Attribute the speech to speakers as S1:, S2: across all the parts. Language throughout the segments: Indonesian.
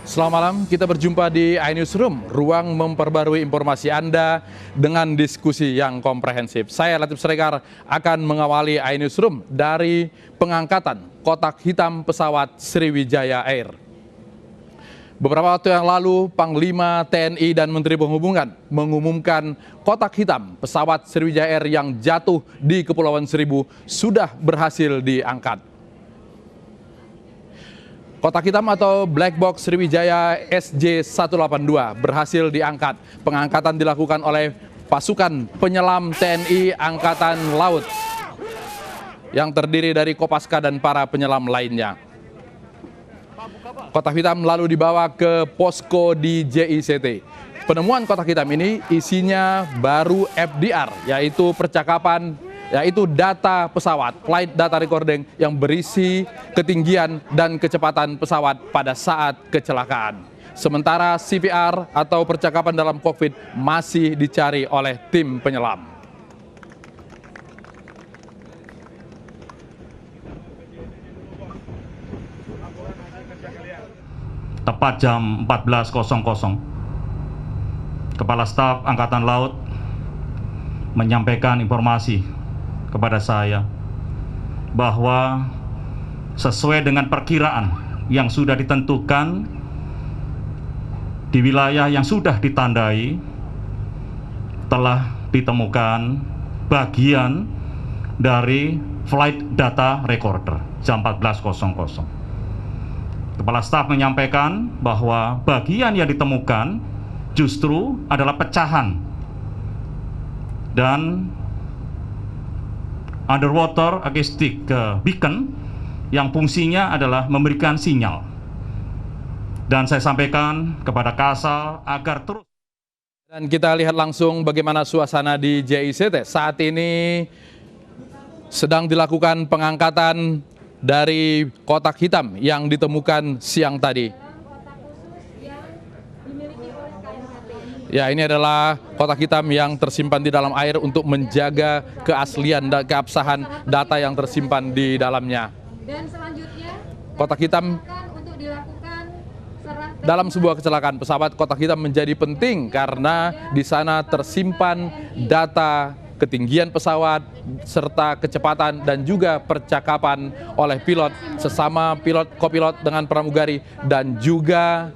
S1: Selamat malam, kita berjumpa di iNewsroom, ruang memperbarui informasi Anda dengan diskusi yang komprehensif. Saya Latif Sregar akan mengawali iNewsroom dari pengangkatan kotak hitam pesawat Sriwijaya Air. Beberapa waktu yang lalu, Panglima TNI dan Menteri Perhubungan mengumumkan kotak hitam pesawat Sriwijaya Air yang jatuh di Kepulauan Seribu sudah berhasil diangkat. Kotak hitam atau black box Sriwijaya SJ182 berhasil diangkat. Pengangkatan dilakukan oleh pasukan penyelam TNI Angkatan Laut yang terdiri dari Kopaska dan para penyelam lainnya. Kotak hitam lalu dibawa ke posko di JICT. Penemuan kotak hitam ini isinya baru FDR, yaitu data pesawat, flight data recording yang berisi ketinggian dan kecepatan pesawat pada saat kecelakaan. Sementara CPR atau percakapan dalam kokpit masih dicari oleh tim penyelam.
S2: Tepat jam 14.00, Kepala Staf Angkatan Laut menyampaikan informasi kepada saya bahwa sesuai dengan perkiraan yang sudah ditentukan di wilayah yang sudah ditandai, telah ditemukan bagian dari flight data recorder jam 14.00. Kepala Staf menyampaikan bahwa bagian yang ditemukan justru adalah pecahan dan underwater acoustic beacon yang fungsinya adalah memberikan sinyal. Dan saya sampaikan kepada Kasal agar terus.
S1: Dan kita lihat langsung bagaimana suasana di JICT. Saat ini sedang dilakukan pengangkatan dari kotak hitam yang ditemukan siang tadi. Ya, ini adalah kotak hitam yang tersimpan di dalam air untuk menjaga keaslian dan keabsahan data yang tersimpan di dalamnya. Dan selanjutnya, kotak hitam untuk dilakukan dalam sebuah kecelakaan pesawat, kotak hitam menjadi penting karena di sana tersimpan data ketinggian pesawat serta kecepatan dan juga percakapan oleh pilot sesama pilot, kopilot dengan pramugari dan juga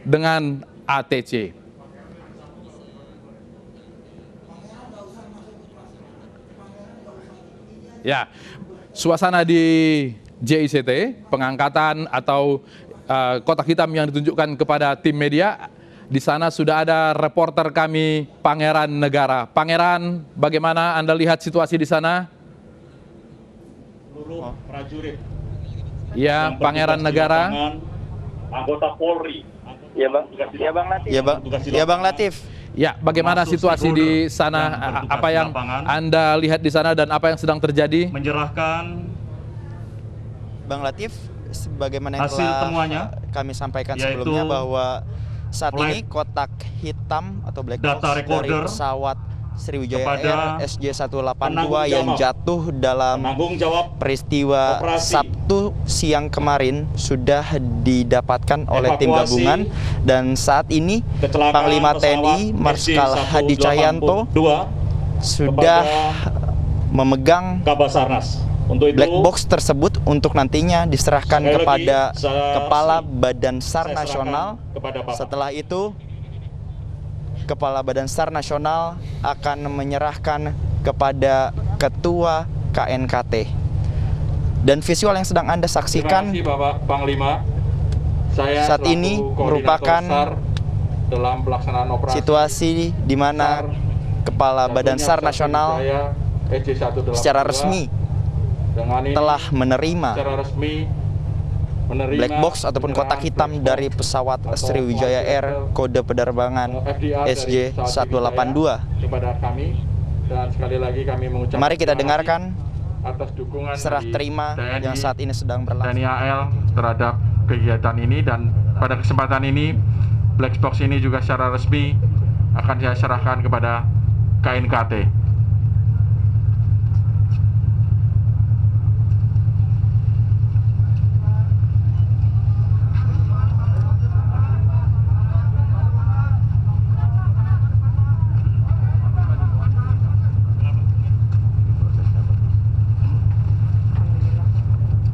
S1: dengan ATC. Ya, suasana di JICT, pengangkatan atau kotak hitam yang ditunjukkan kepada tim media. Di sana sudah ada reporter kami, Pangeran Negara. Pangeran, bagaimana Anda lihat situasi di sana?
S2: Seluruh prajurit.
S1: Ya, Pangeran Negara.
S2: Anggota Polri.
S3: Ya Bang, ya Bang Latif. Ya Bang Latif.
S1: Ya, bagaimana situasi di sana? Apa yang Anda lihat di sana dan apa yang sedang terjadi?
S2: Menyerahkan
S3: Bang Latif, sebagaimana yang
S2: hasil
S3: telah
S2: temuannya,
S3: kami sampaikan sebelumnya bahwa saat ini kotak hitam atau black box dari pesawat Sriwijaya Air SJ182 yang jatuh dalam peristiwa Sabtu siang kemarin sudah didapatkan oleh tim gabungan, dan saat ini Panglima TNI Marskal Hadi Cahyanto sudah memegang black box tersebut untuk nantinya diserahkan kepada Kepala Badan SAR Nasional. Setelah itu Kepala Badan SAR Nasional akan menyerahkan kepada Ketua KNKT. Dan visual yang sedang Anda saksikan
S1: Bapak Panglima.
S3: Saat ini merupakan
S1: dalam pelaksanaan operasi
S3: situasi di mana Kepala Badan SAR Nasional secara resmi telah menerima black box ataupun kotak hitam dari pesawat Sriwijaya Air kode penerbangan SJ182. Mari kita dengarkan serah terima yang saat ini sedang berlangsung.
S1: TNI AL terhadap kegiatan ini, dan pada kesempatan ini black box ini juga secara resmi akan saya serahkan kepada KNKT.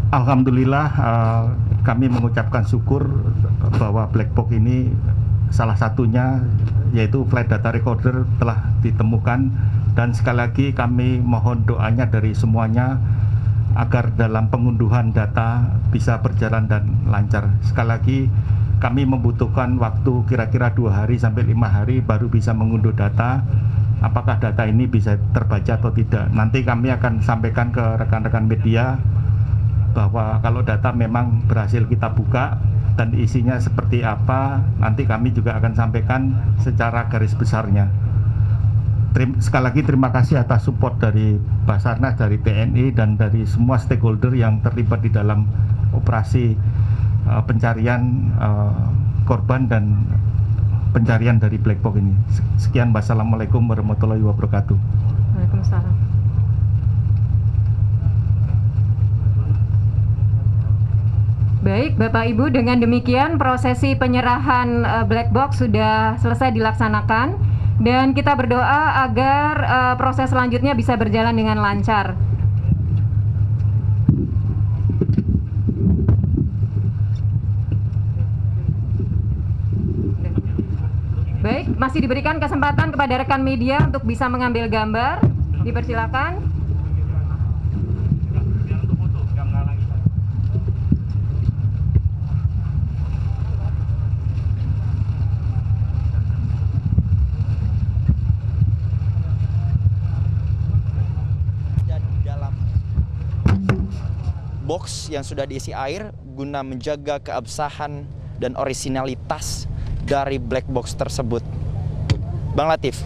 S2: Alhamdulillah kami mengucapkan syukur bahwa black box ini salah satunya yaitu flight data recorder telah ditemukan, dan sekali lagi kami mohon doanya dari semuanya agar dalam pengunduhan data bisa berjalan dan lancar. Sekali lagi kami membutuhkan waktu kira-kira 2 hari sampai 5 hari baru bisa mengunduh data. Apakah data ini bisa terbaca atau tidak, nanti kami akan sampaikan ke rekan-rekan media bahwa kalau data memang berhasil kita buka dan isinya seperti apa, nanti kami juga akan sampaikan secara garis besarnya. Sekali lagi terima kasih atas support dari Basarnas, dari TNI, dan dari semua stakeholder yang terlibat di dalam operasi pencarian korban dan pencarian dari black box ini. Sekian, wassalamualaikum warahmatullahi wabarakatuh.
S4: Waalaikumsalam. Baik, Bapak Ibu, dengan demikian prosesi penyerahan black box sudah selesai dilaksanakan, dan kita berdoa agar proses selanjutnya bisa berjalan dengan lancar. Baik, masih diberikan kesempatan kepada rekan media untuk bisa mengambil gambar. Dipersilakan.
S3: Box yang sudah diisi air guna menjaga keabsahan dan orisinalitas dari black box tersebut. Bang Latif.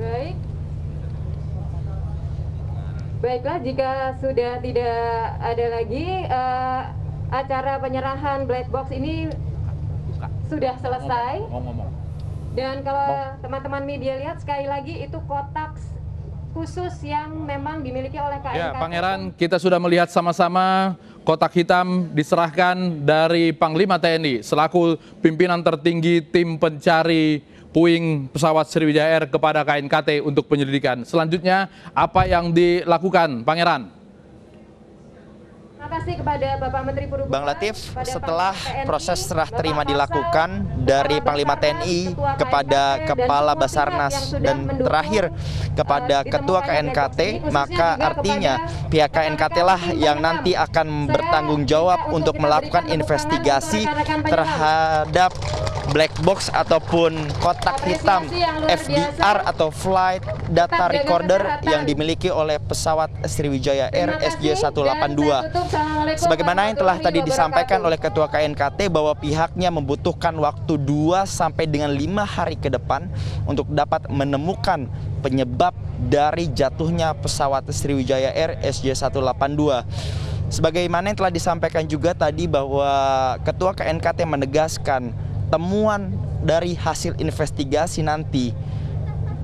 S4: Baik. Baiklah, jika sudah tidak ada lagi acara penyerahan black box ini sudah selesai. Dan kalau teman-teman media lihat, sekali lagi itu kotak khusus yang memang dimiliki oleh KNKT.
S1: Ya, Pangeran, kita sudah melihat sama-sama kotak hitam diserahkan dari Panglima TNI selaku pimpinan tertinggi tim pencari puing pesawat Sriwijaya Air kepada KNKT untuk penyelidikan. Selanjutnya, apa yang dilakukan, Pangeran?
S4: Terima kasih kepada Bapak Menteri Perhubungan.
S3: Bang Latif, setelah proses serah terima dilakukan dari Panglima TNI kepada Kepala Basarnas dan terakhir kepada Ketua KNKT, maka artinya pihak KNKT lah yang nanti akan bertanggung jawab untuk melakukan investigasi terhadap black box ataupun kotak hitam FDR atau Flight Data Recorder yang dimiliki oleh pesawat Sriwijaya Air SJ182. Sebagaimana yang telah tadi disampaikan oleh Ketua KNKT bahwa pihaknya membutuhkan waktu 2 sampai dengan 5 hari ke depan untuk dapat menemukan penyebab dari jatuhnya pesawat Sriwijaya Air SJ182. Sebagaimana yang telah disampaikan juga tadi bahwa Ketua KNKT menegaskan temuan dari hasil investigasi nanti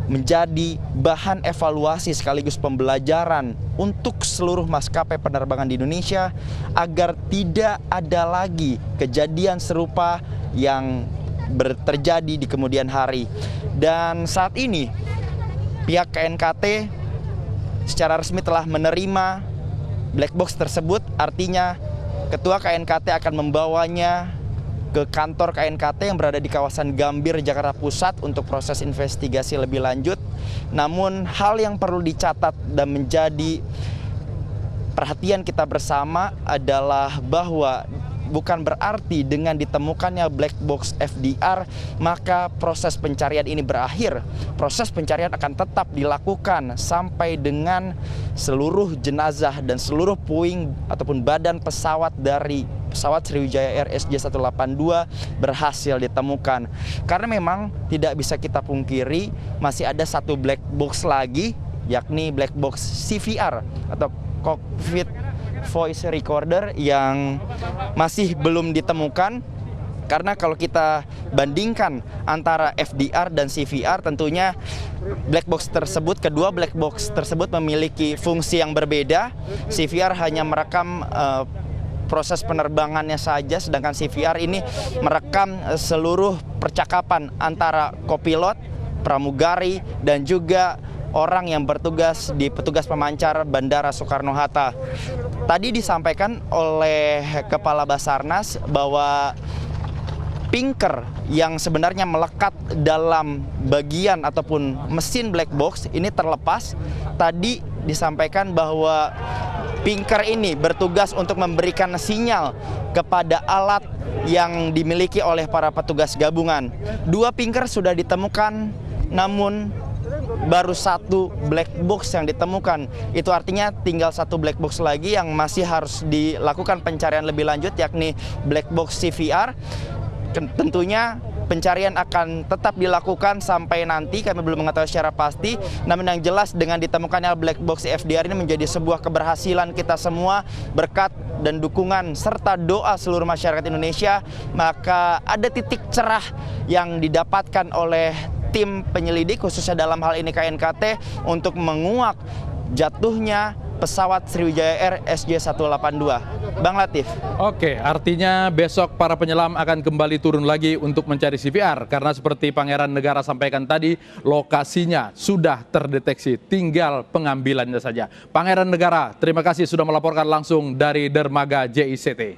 S3: menjadi bahan evaluasi sekaligus pembelajaran untuk seluruh maskapai penerbangan di Indonesia agar tidak ada lagi kejadian serupa yang terjadi di kemudian hari. Dan saat ini pihak KNKT secara resmi telah menerima black box tersebut, artinya Ketua KNKT akan membawanya ke kantor KNKT yang berada di kawasan Gambir, Jakarta Pusat untuk proses investigasi lebih lanjut. Namun hal yang perlu dicatat dan menjadi perhatian kita bersama adalah bahwa bukan berarti dengan ditemukannya black box FDR maka proses pencarian ini berakhir. Proses pencarian akan tetap dilakukan sampai dengan seluruh jenazah dan seluruh puing ataupun badan pesawat dari pesawat Sriwijaya Air SJ182 berhasil ditemukan. Karena memang tidak bisa kita pungkiri masih ada satu black box lagi, yakni black box CVR atau Cockpit Voice Recorder yang masih belum ditemukan. Karena kalau kita bandingkan antara FDR dan CVR, tentunya black box tersebut, kedua black box tersebut memiliki fungsi yang berbeda. CVR hanya merekam proses penerbangannya saja, sedangkan CVR ini merekam seluruh percakapan antara kopilot, pramugari, dan juga orang yang bertugas di petugas pemancar Bandara Soekarno-Hatta. Tadi disampaikan oleh Kepala Basarnas bahwa pinker yang sebenarnya melekat dalam bagian ataupun mesin black box ini terlepas. Tadi disampaikan bahwa pinker ini bertugas untuk memberikan sinyal kepada alat yang dimiliki oleh para petugas gabungan. 2 pinker sudah ditemukan, namun baru 1 black box yang ditemukan. Itu artinya tinggal 1 black box lagi yang masih harus dilakukan pencarian lebih lanjut, yakni black box CVR. Tentunya pencarian akan tetap dilakukan sampai nanti, kami belum mengetahui secara pasti. Namun yang jelas dengan ditemukannya black box FDR ini menjadi sebuah keberhasilan kita semua berkat dan dukungan serta doa seluruh masyarakat Indonesia. Maka ada titik cerah yang didapatkan oleh tim penyelidik khususnya dalam hal ini KNKT untuk menguak jatuhnya pesawat Sriwijaya Air SJ182. Bang Latif.
S1: Oke, artinya besok para penyelam akan kembali turun lagi untuk mencari CVR karena seperti Pangeran Negara sampaikan tadi, lokasinya sudah terdeteksi, tinggal pengambilannya saja. Pangeran Negara, terima kasih sudah melaporkan langsung dari dermaga JICT.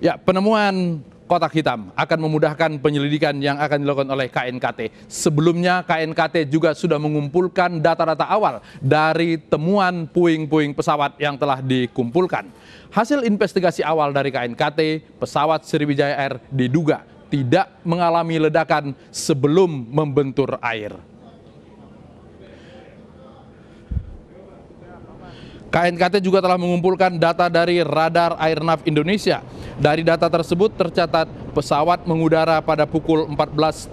S1: Ya, penemuan kotak hitam akan memudahkan penyelidikan yang akan dilakukan oleh KNKT. Sebelumnya KNKT juga sudah mengumpulkan data-data awal dari temuan puing-puing pesawat yang telah dikumpulkan. Hasil investigasi awal dari KNKT, pesawat Sriwijaya Air diduga tidak mengalami ledakan sebelum membentur air. KNKT juga telah mengumpulkan data dari Radar Airnav Indonesia. Dari data tersebut tercatat pesawat mengudara pada pukul 14.36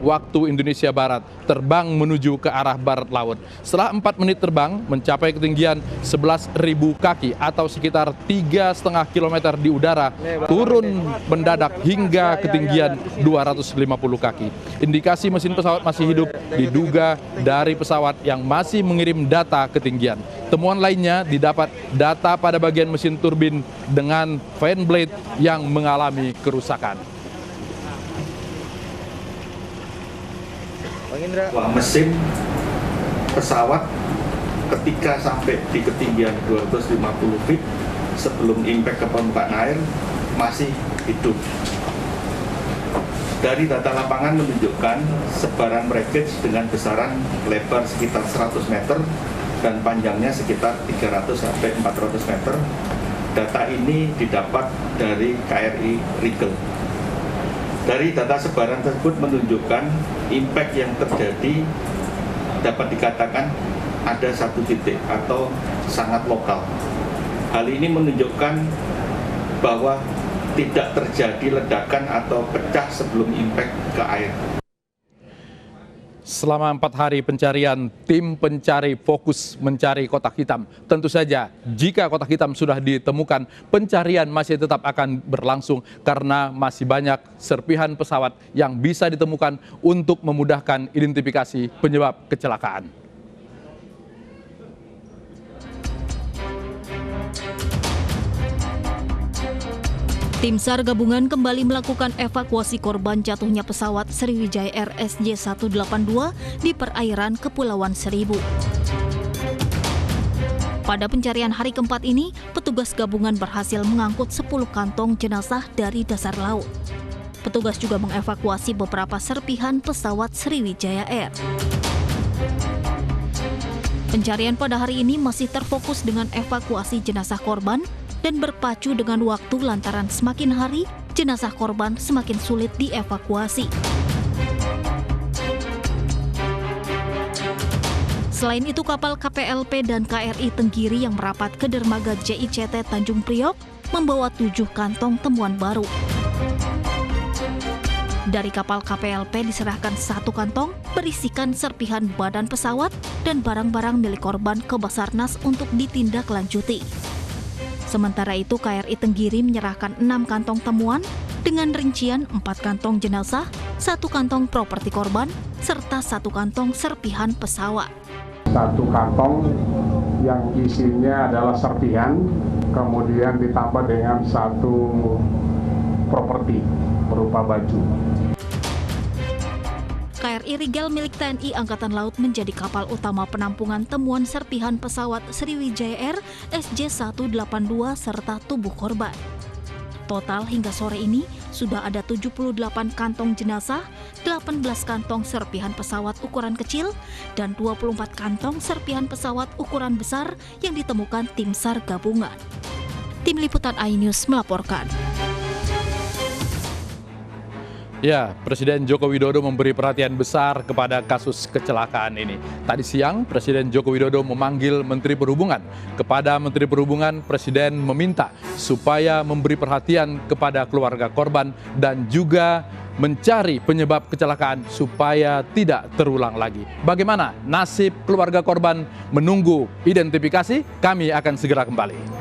S1: waktu Indonesia Barat, terbang menuju ke arah barat laut. Setelah 4 menit terbang, mencapai ketinggian 11.000 kaki atau sekitar 3,5 km di udara, turun mendadak hingga ketinggian 250 kaki. Indikasi mesin pesawat masih hidup diduga dari pesawat yang masih mengirim data ketinggian. Temuan lainnya didapat data pada bagian mesin turbin dengan fan blade yang mengalami kerusakan.
S2: Mesin pesawat ketika sampai di ketinggian 250 feet sebelum impact ke permukaan air masih hidup. Dari data lapangan menunjukkan sebaran wreckage dengan besaran lebar sekitar 100 meter dan panjangnya sekitar 300 sampai 400 meter. Data ini didapat dari KRI Rigel. Dari data sebaran tersebut menunjukkan impact yang terjadi dapat dikatakan ada 1 titik atau sangat lokal. Hal ini menunjukkan bahwa tidak terjadi ledakan atau pecah sebelum impact ke air.
S1: Selama 4 hari pencarian, tim pencari fokus mencari kotak hitam. Tentu saja, jika kotak hitam sudah ditemukan, pencarian masih tetap akan berlangsung karena masih banyak serpihan pesawat yang bisa ditemukan untuk memudahkan identifikasi penyebab kecelakaan.
S5: Tim SAR gabungan kembali melakukan evakuasi korban jatuhnya pesawat Sriwijaya Air SJ182 di perairan Kepulauan Seribu. Pada pencarian hari keempat ini, petugas gabungan berhasil mengangkut 10 kantong jenazah dari dasar laut. Petugas juga mengevakuasi beberapa serpihan pesawat Sriwijaya Air. Pencarian pada hari ini masih terfokus dengan evakuasi jenazah korban dan berpacu dengan waktu lantaran semakin hari jenazah korban semakin sulit dievakuasi. Selain itu, kapal KPLP dan KRI Tenggiri yang merapat ke dermaga JICT Tanjung Priok membawa 7 kantong temuan baru. Dari kapal KPLP diserahkan 1 kantong berisikan serpihan badan pesawat dan barang-barang milik korban ke Basarnas untuk ditindaklanjuti. Sementara itu, KRI Tenggiri menyerahkan 6 kantong temuan dengan rincian 4 kantong jenazah, 1 kantong properti korban, serta 1 kantong serpihan pesawat.
S6: 1 kantong yang isinya adalah serpihan, kemudian ditambah dengan 1 properti berupa baju.
S5: KRI Rigel milik TNI Angkatan Laut menjadi kapal utama penampungan temuan serpihan pesawat Sriwijaya Air SJ182 serta tubuh korban. Total hingga sore ini sudah ada 78 kantong jenazah, 18 kantong serpihan pesawat ukuran kecil, dan 24 kantong serpihan pesawat ukuran besar yang ditemukan tim SAR gabungan. Tim Liputan iNews melaporkan.
S1: Ya, Presiden Joko Widodo memberi perhatian besar kepada kasus kecelakaan ini. Tadi siang, Presiden Joko Widodo memanggil Menteri Perhubungan. Kepada Menteri Perhubungan, Presiden meminta supaya memberi perhatian kepada keluarga korban dan juga mencari penyebab kecelakaan supaya tidak terulang lagi. Bagaimana nasib keluarga korban menunggu identifikasi? Kami akan segera kembali.